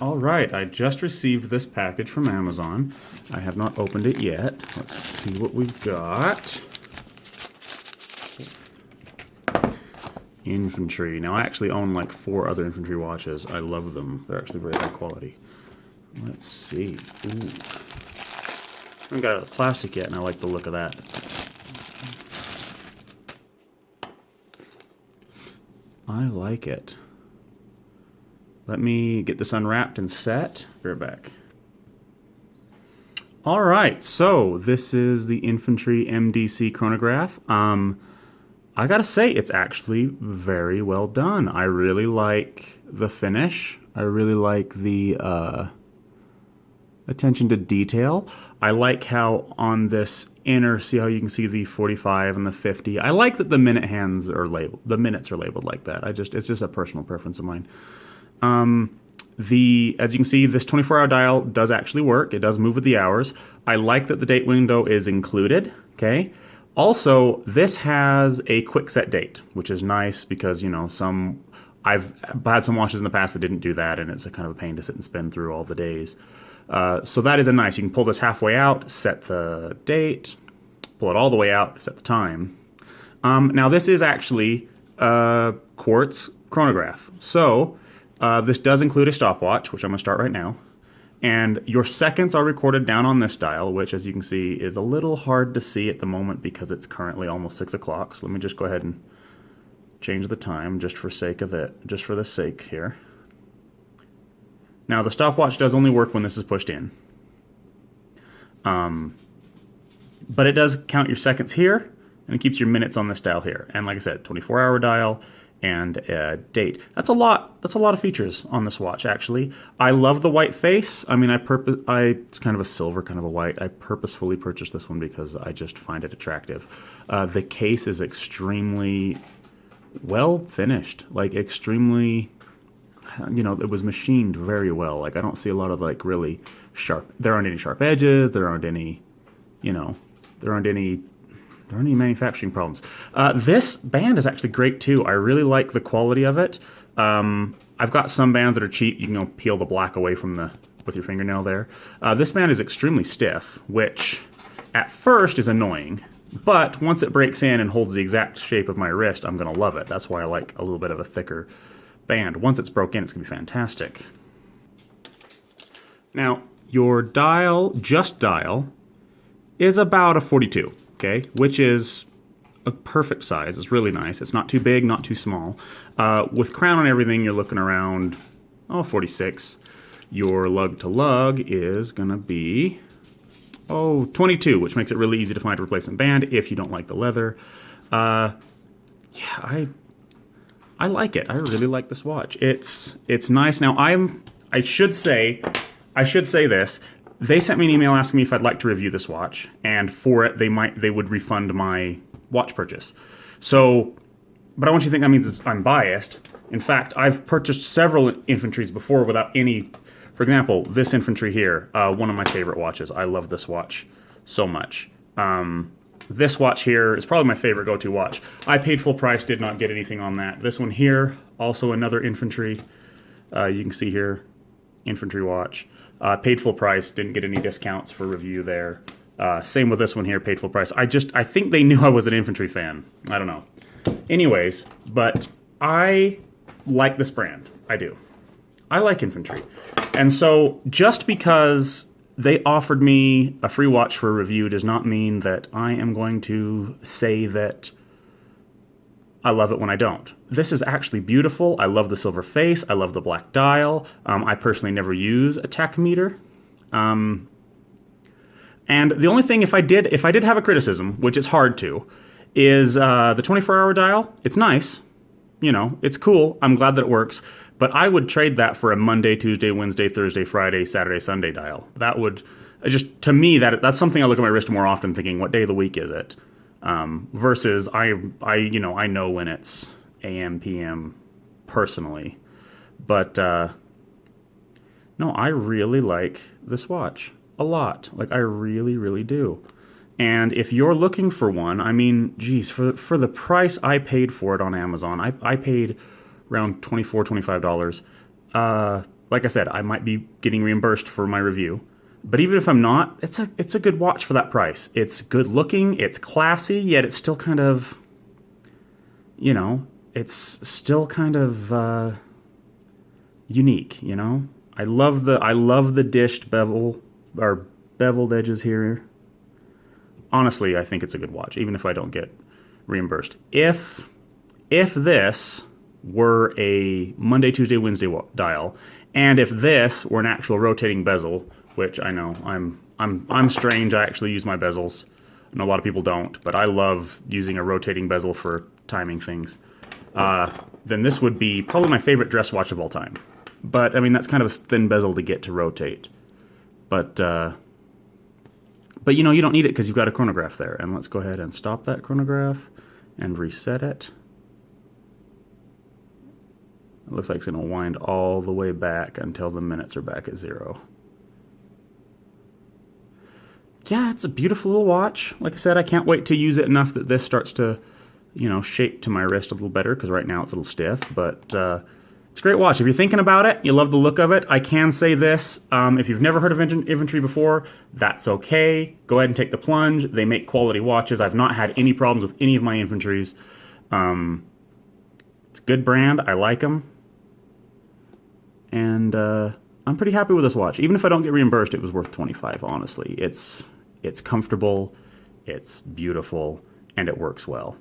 All right, I just received this package from Amazon. I have not opened it yet. Let's see what we've got. Infantry. Now, I actually own like 4 other Infantry watches. I love them. They're actually very high quality. Let's see. Ooh. I haven't got it out of the plastic yet, and I like the look of that. I like it. Let me get this unwrapped and set. Be right back. All right, so this is the Infantry MDC Chronograph. I gotta say, it's actually very well done. I really like the finish. I really like the attention to detail. I like how on this inner, see how you can see the 45 and the 50. I like that the minute hands are labeled. The minutes are labeled like that. It's just a personal preference of mine. As you can see, this 24-hour dial does actually work. It does move with the hours. I like that the date window is included, okay? Also, this has a quick set date, which is nice because, you know, I've had some watches in the past that didn't do that, and it's a kind of a pain to sit and spin through all the days. So that is a nice. You can pull this halfway out, set the date, pull it all the way out, set the time. Now, this is actually a quartz chronograph. So this does include a stopwatch, which I'm going to start right now. And your seconds are recorded down on this dial, which, as you can see, is a little hard to see at the moment because it's currently almost 6 o'clock. So let me just go ahead and change the time just for the sake here. Now, the stopwatch does only work when this is pushed in. But it does count your seconds here, and it keeps your minutes on this dial here. And like I said, 24-hour dial and a date. That's a lot of features on this watch, actually. I love the white face. I mean, it's kind of a silver, kind of a white. I purposefully purchased this one because I just find it attractive. The case is extremely well finished, like extremely, you know, it was machined very well. Like, I don't see a lot of like really sharp, there aren't any sharp edges, there aren't any, you know, there aren't any manufacturing problems. This band is actually great too. I really like the quality of it. I've got some bands that are cheap. You can peel the black away from with your fingernail there. This band is extremely stiff, which at first is annoying, but once it breaks in and holds the exact shape of my wrist, I'm gonna love it. That's why I like a little bit of a thicker band. Once it's broken in, it's gonna be fantastic. Now, your dial, is about a 42. Okay, which is a perfect size. It's really nice. It's not too big, not too small. With crown and everything, you're looking around, 46. Your lug to lug is gonna be, 22, which makes it really easy to find a replacement band if you don't like the leather. Yeah, I like it. I really like this watch. It's nice. Now, I should say this. They sent me an email asking me if I'd like to review this watch, and for it, they would refund my watch purchase. So, but I want you to think that means I'm biased. In fact, I've purchased several Infantries before without any. For example, this Infantry here, one of my favorite watches. I love this watch so much. This watch here is probably my favorite go-to watch. I paid full price, did not get anything on that. This one here, also another Infantry. You can see here, Infantry watch. Paid full price, didn't get any discounts for review there. Same with this one here, paid full price. I think they knew I was an Infantry fan. I don't know. Anyways, but I like this brand. I do. I like Infantry. And so just because they offered me a free watch for a review does not mean that I am going to say that I love it when I don't. This is actually beautiful. I love the silver face. I love the black dial. I personally never use a tachometer. And the only thing, if I did have a criticism, which it's hard to, is the 24-hour dial. It's nice. You know, it's cool. I'm glad that it works. But I would trade that for a Monday, Tuesday, Wednesday, Thursday, Friday, Saturday, Sunday dial. That would, just, to me, that's something I look at my wrist more often thinking, what day of the week is it? Versus I know when it's AM, PM personally. But, no, I really like this watch a lot. Like, I really, really do. And if you're looking for one, I mean, geez, for the price I paid for it on Amazon, I paid around $24, $25. like I said, I might be getting reimbursed for my review. But even if I'm not, it's a good watch for that price. It's good looking, it's classy, yet it's still kind of, you know, it's still kind of unique, you know? I love the dished bevel or beveled edges here. Honestly, I think it's a good watch, even if I don't get reimbursed. If this were a Monday, Tuesday, Wednesday dial, and if this were an actual rotating bezel, which I know I'm strange. I actually use my bezels. I know a lot of people don't, but I love using a rotating bezel for timing things. Then this would be probably my favorite dress watch of all time. But I mean, that's kind of a thin bezel to get to rotate. But you know, you don't need it because you've got a chronograph there. And let's go ahead and stop that chronograph and reset it. It looks like it's going to wind all the way back until the minutes are back at 0. Yeah, it's a beautiful little watch. Like I said, I can't wait to use it enough that this starts to, you know, shape to my wrist a little better, because right now it's a little stiff. But it's a great watch. If you're thinking about it, you love the look of it, I can say this. If you've never heard of Infantry before, that's okay. Go ahead and take the plunge. They make quality watches. I've not had any problems with any of my Infantries. It's a good brand. I like them. And I'm pretty happy with this watch. Even if I don't get reimbursed, it was worth $25, honestly. It's comfortable, it's beautiful, and it works well.